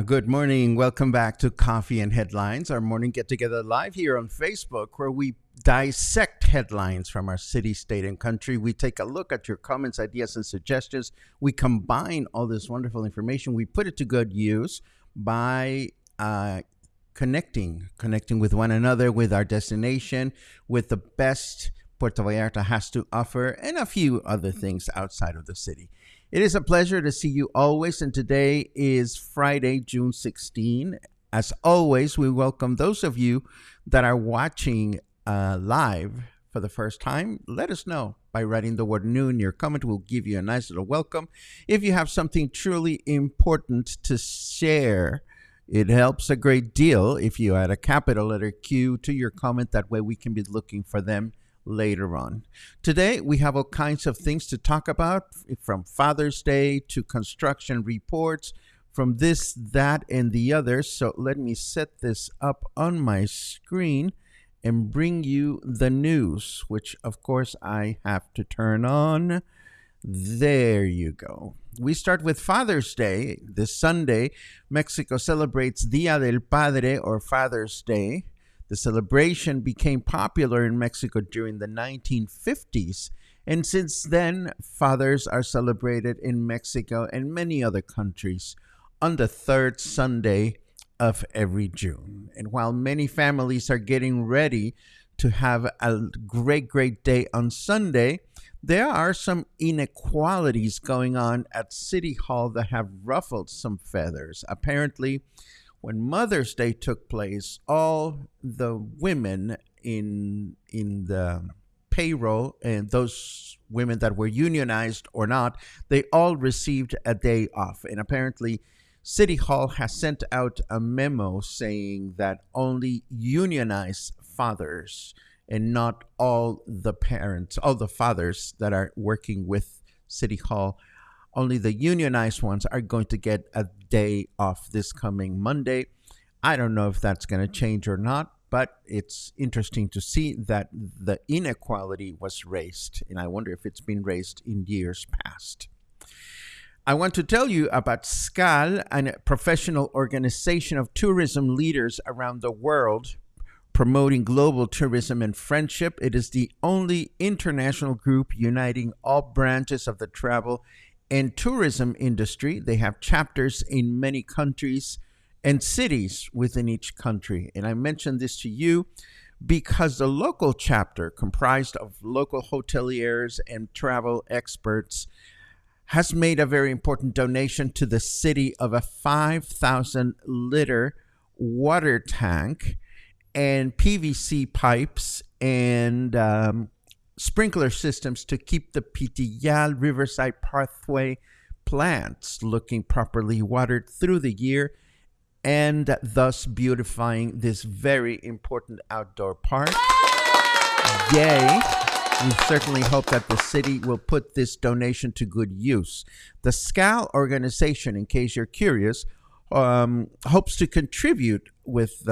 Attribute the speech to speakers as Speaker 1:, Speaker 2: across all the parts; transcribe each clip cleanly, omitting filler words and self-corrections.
Speaker 1: Good morning. Welcome back to Coffee and Headlines, our morning get together live here on Facebook, where we dissect headlines from our city, state, and country. We take a look at your comments, ideas, and suggestions. We combine all this wonderful information. We put it to good use by connecting with one another, with our destination, with the best Puerto Vallarta has to offer, and a few other things outside of the city. It is a pleasure to see you always, and today is Friday, June 16. As always, we welcome those of you that are watching live for the first time. Let us know by writing the word new in your comment. We'll give you a nice little welcome. If you have something truly important to share, it helps a great deal if you add a capital letter Q to your comment. That way we can be looking for them later on. Today, we have all kinds of things to talk about, from Father's Day to construction reports, from this, that, and the other. So let me set this up on my screen and bring you the news, which of course I have to turn on. There you go. We start with Father's Day. This Sunday, Mexico celebrates Día del Padre, or Father's Day. The celebration became popular in Mexico during the 1950s, and since then, fathers are celebrated in Mexico and many other countries on the third Sunday of every June. And while many families are getting ready to have a great day on Sunday, there are some inequalities going on at City Hall that have ruffled some feathers. Apparently, when Mother's Day took place, all the women in the payroll, and those women that were unionized or not, they all received a day off. And apparently, City Hall has sent out a memo saying that only unionized fathers and not all the parents, all the fathers that are working with City Hall, only the unionized ones are going to get a day off this coming Monday. I don't know if that's going to change or not, but it's interesting to see that the inequality was raised, and I wonder if it's been raised in years past. I want to tell you about SCAL, a professional organization of tourism leaders around the world promoting global tourism and friendship. It is the only international group uniting all branches of the travel and tourism industry. They have chapters in many countries and cities within each country. And I mention this to you because the local chapter, comprised of local hoteliers and travel experts, has made a very important donation to the city of a 5,000-liter water tank and PVC pipes and sprinkler systems to keep the Pitillal Riverside Pathway plants looking properly watered through the year, and thus beautifying this very important outdoor park. Yay! We certainly hope that the city will put this donation to good use. The SCAL organization, in case you're curious, hopes to contribute with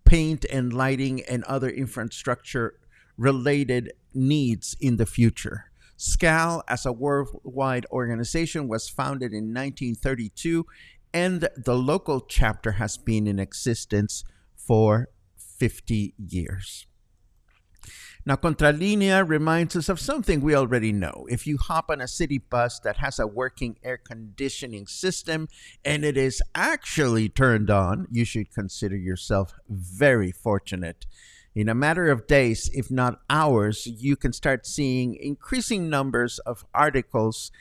Speaker 1: paint and lighting and other infrastructure related needs in the future. SCAL, as a worldwide organization, was founded in 1932, and the local chapter has been in existence for 50 years. Now, Contralinea reminds us of something we already know. If you hop on a city bus that has a working air conditioning system and it is actually turned on, you should consider yourself very fortunate. In a matter of days, if not hours, you can start seeing increasing numbers of articles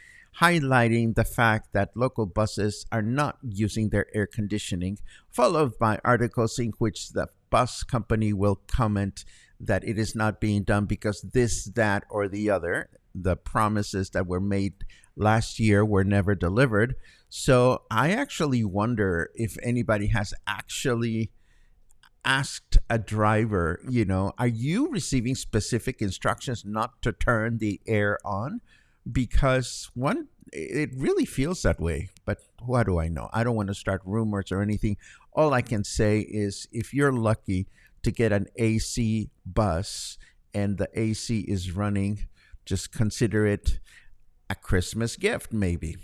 Speaker 1: highlighting the fact that local buses are not using their air conditioning, followed by articles in which the bus company will comment that it is not being done because this, that, or the other. The promises that were made last year were never delivered. So I actually wonder if anybody has actually asked a driver, are you receiving specific instructions not to turn the air on? Because it really feels that way. But what do I know? I don't want to start rumors or anything. All I can say is if you're lucky to get an AC bus and the AC is running, just consider it a Christmas gift, maybe.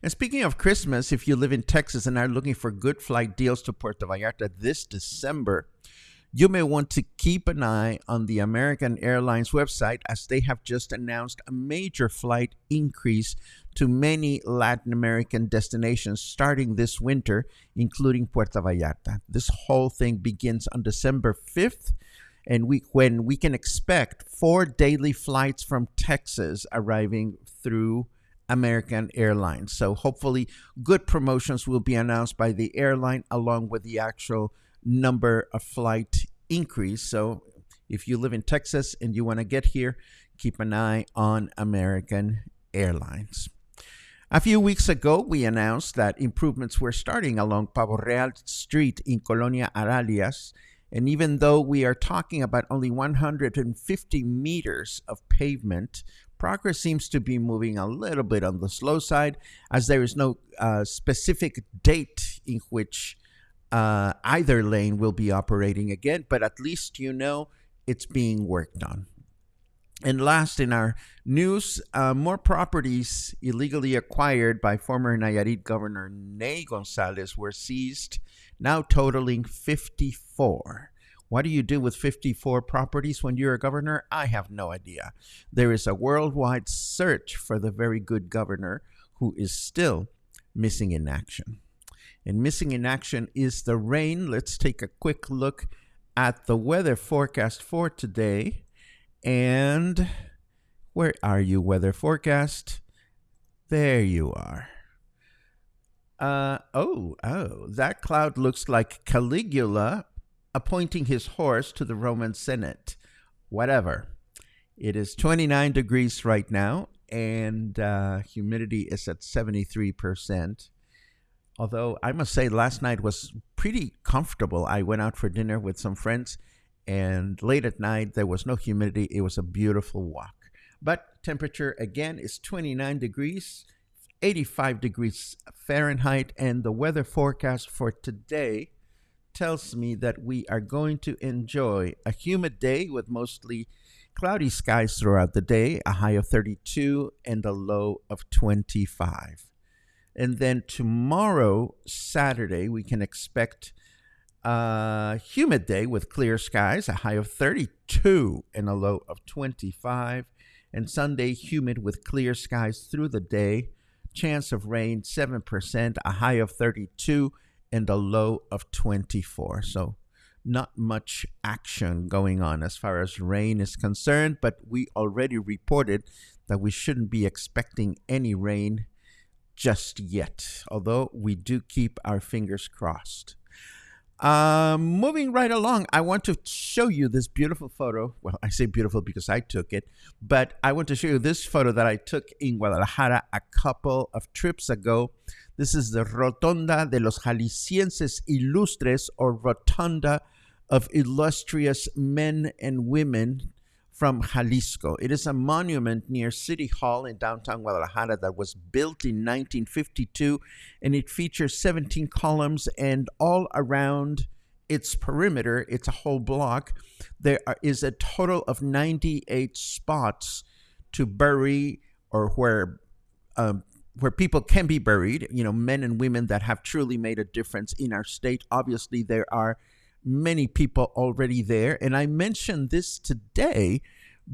Speaker 1: And speaking of Christmas, if you live in Texas and are looking for good flight deals to Puerto Vallarta this December, you may want to keep an eye on the American Airlines website, as they have just announced a major flight increase to many Latin American destinations starting this winter, including Puerto Vallarta. This whole thing begins on December 5th, and when we can expect 4 daily flights from Texas arriving through American Airlines. So hopefully good promotions will be announced by the airline along with the actual number of flight increase. So if you live in Texas and you want to get here, keep an eye on American Airlines. A few weeks ago, we announced that improvements were starting along Pavo Real Street in Colonia Aralias. And even though we are talking about only 150 meters of pavement, progress seems to be moving a little bit on the slow side, as there is no specific date in which either lane will be operating again, but at least it's being worked on. And last in our news, more properties illegally acquired by former Nayarit Governor Ney Gonzalez were seized, now totaling 54. What do you do with 54 properties when you're a governor? I have no idea. There is a worldwide search for the very good governor who is still missing in action. And missing in action is the rain. Let's take a quick look at the weather forecast for today. And where are you, weather forecast? There you are. That cloud looks like Caligula appointing his horse to the Roman Senate. Whatever. It is 29 degrees right now, and humidity is at 73%. Although I must say last night was pretty comfortable. I went out for dinner with some friends, and late at night there was no humidity. It was a beautiful walk. But temperature again is 29 degrees, 85 degrees Fahrenheit, and the weather forecast for today tells me that we are going to enjoy a humid day with mostly cloudy skies throughout the day, a high of 32 and a low of 25. And then tomorrow, Saturday, we can expect a humid day with clear skies, a high of 32 and a low of 25. And Sunday, humid with clear skies through the day, chance of rain 7%, a high of 32 and a low of 24. So not much action going on as far as rain is concerned, but we already reported that we shouldn't be expecting any rain just yet, although we do keep our fingers crossed. Moving right along, I want to show you this beautiful photo. Well, I say beautiful because I took it, but I want to show you this photo that I took in Guadalajara a couple of trips ago. This is the Rotonda de los Jaliscienses Ilustres, or Rotonda of illustrious men and women from Jalisco. It is a monument near City Hall in downtown Guadalajara that was built in 1952, and it features 17 columns, and all around its perimeter, it's a whole block, is a total of 98 spots to bury, or where people can be buried, men and women that have truly made a difference in our state. Obviously, there are many people already there. And I mentioned this today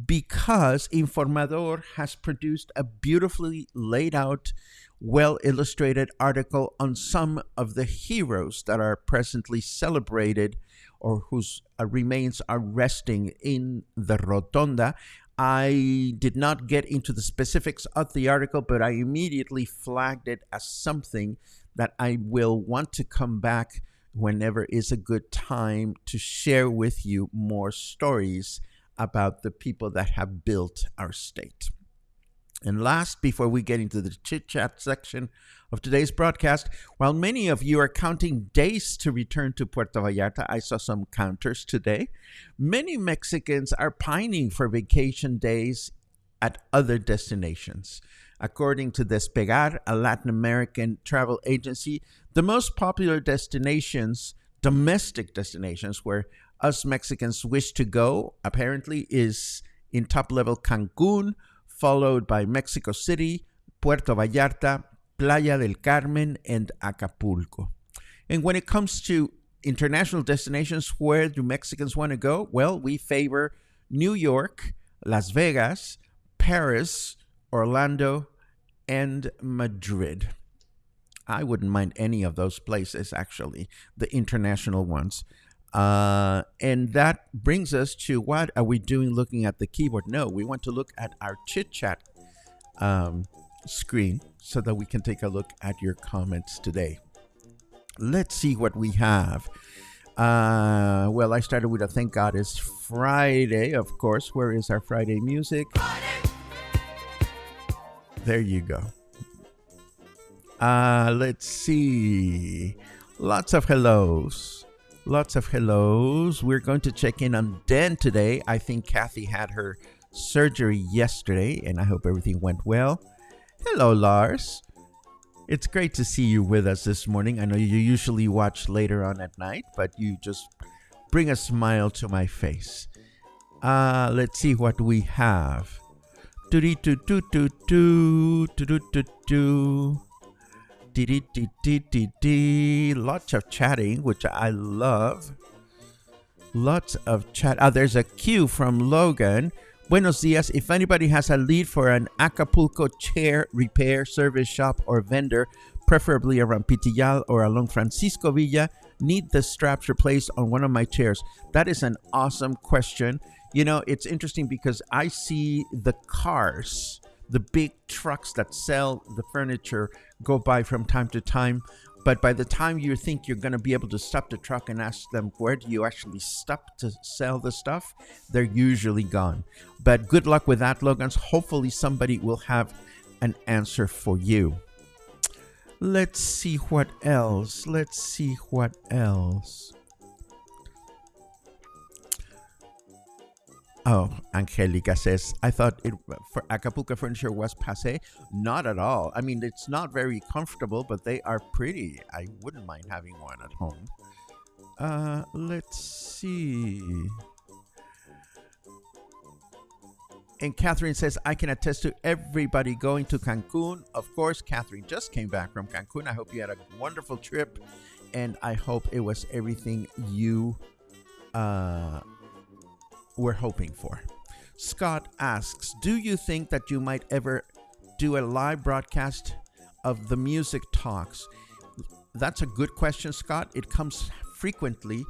Speaker 1: because Informador has produced a beautifully laid out, well illustrated article on some of the heroes that are presently celebrated or whose remains are resting in the Rotonda. I did not get into the specifics of the article, but I immediately flagged it as something that I will want to come back whenever is a good time to share with you more stories about the people that have built our state. And last, before we get into the Chit Chat section of today's broadcast, while many of you are counting days to return to Puerto Vallarta, I saw some counters today. Many Mexicans are pining for vacation days at other destinations. According to Despegar, a Latin American travel agency, the most popular destinations, domestic destinations where us Mexicans wish to go, apparently is in top level Cancun, followed by Mexico City, Puerto Vallarta, Playa del Carmen, and Acapulco. And when it comes to international destinations, where do Mexicans want to go? Well, we favor New York, Las Vegas, Paris, Orlando, and Madrid. I wouldn't mind any of those places, actually, the international ones. And that brings us to, what are we doing looking at the keyboard? No, we want to look at our Chit Chat screen so that we can take a look at your comments today. Let's see what we have. Well, I started with a thank God it's Friday, of course. Where is our Friday music? Friday. There you go. Let's see. Lots of hellos. Lots of hellos. We're going to check in on Dan today. I think Kathy had her surgery yesterday, and I hope everything went well. Hello, Lars. It's great to see you with us this morning. I know you usually watch later on at night, but you just bring a smile to my face. Let's see what we have. Lots of chatting, which I love. Lots of chat. There's a cue from Logan. Buenos dias. If anybody has a lead for an Acapulco chair repair service shop or vendor, preferably around Pitillal or along Francisco Villa, need the straps replaced on one of my chairs. That is an awesome question. It's interesting because I see the cars, the big trucks that sell the furniture, go by from time to time. But by the time you think you're going to be able to stop the truck and ask them, where do you actually stop to sell the stuff? They're usually gone. But good luck with that, Logans. Hopefully somebody will have an answer for you. Let's see what else. Oh, Angelica says, I thought for Acapulco furniture was passé. Not at all. I mean, it's not very comfortable, but they are pretty. I wouldn't mind having one at home. Let's see. And Catherine says, I can attest to everybody going to Cancun. Of course, Catherine just came back from Cancun. I hope you had a wonderful trip, and I hope it was everything you we're hoping for. Scott asks, do you think that you might ever do a live broadcast of the music talks? That's a good question, Scott. It comes frequently,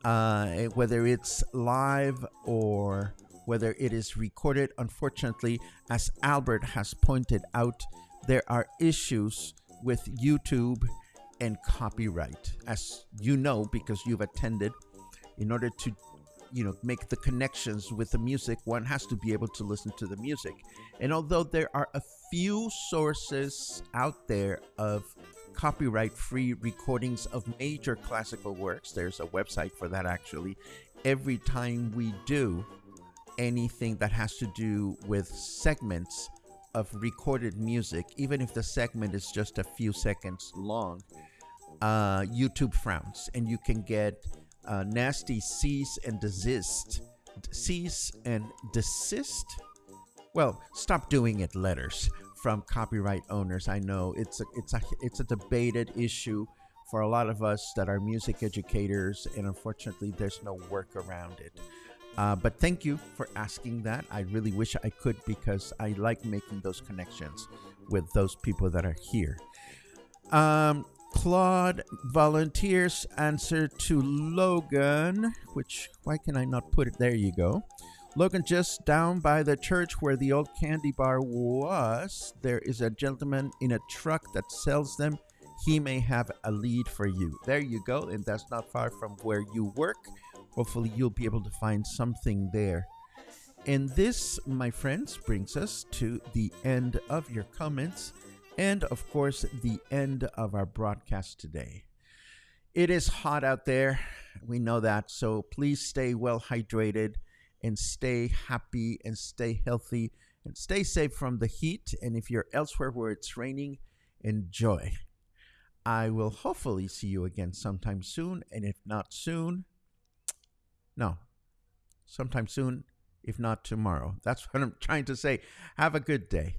Speaker 1: whether it's live or whether it is recorded. Unfortunately, as Albert has pointed out, there are issues with YouTube and copyright, as you know, because you've attended. In order to make the connections with the music, one has to be able to listen to the music. And although there are a few sources out there of copyright-free recordings of major classical works, there's a website for that actually. Every time we do anything that has to do with segments of recorded music, even if the segment is just a few seconds long, YouTube frowns, and you can get nasty cease and desist. Cease and desist? Well, stop doing it letters from copyright owners. I know it's a debated issue for a lot of us that are music educators, and unfortunately, there's no work around it. But thank you for asking that. I really wish I could, because I like making those connections with those people that are here. Claude volunteers answer to Logan, which, why can I not put it? There you go. Logan, just down by the church where the old candy bar was, there is a gentleman in a truck that sells them. He may have a lead for you. There you go, and that's not far from where you work. Hopefully you'll be able to find something there. And this, my friends, brings us to the end of your comments and, of course, the end of our broadcast today. It is hot out there. We know that. So please stay well hydrated and stay happy and stay healthy and stay safe from the heat. And if you're elsewhere where it's raining, enjoy. I will hopefully see you again sometime soon. And if not soon, sometime soon, if not tomorrow. That's what I'm trying to say. Have a good day.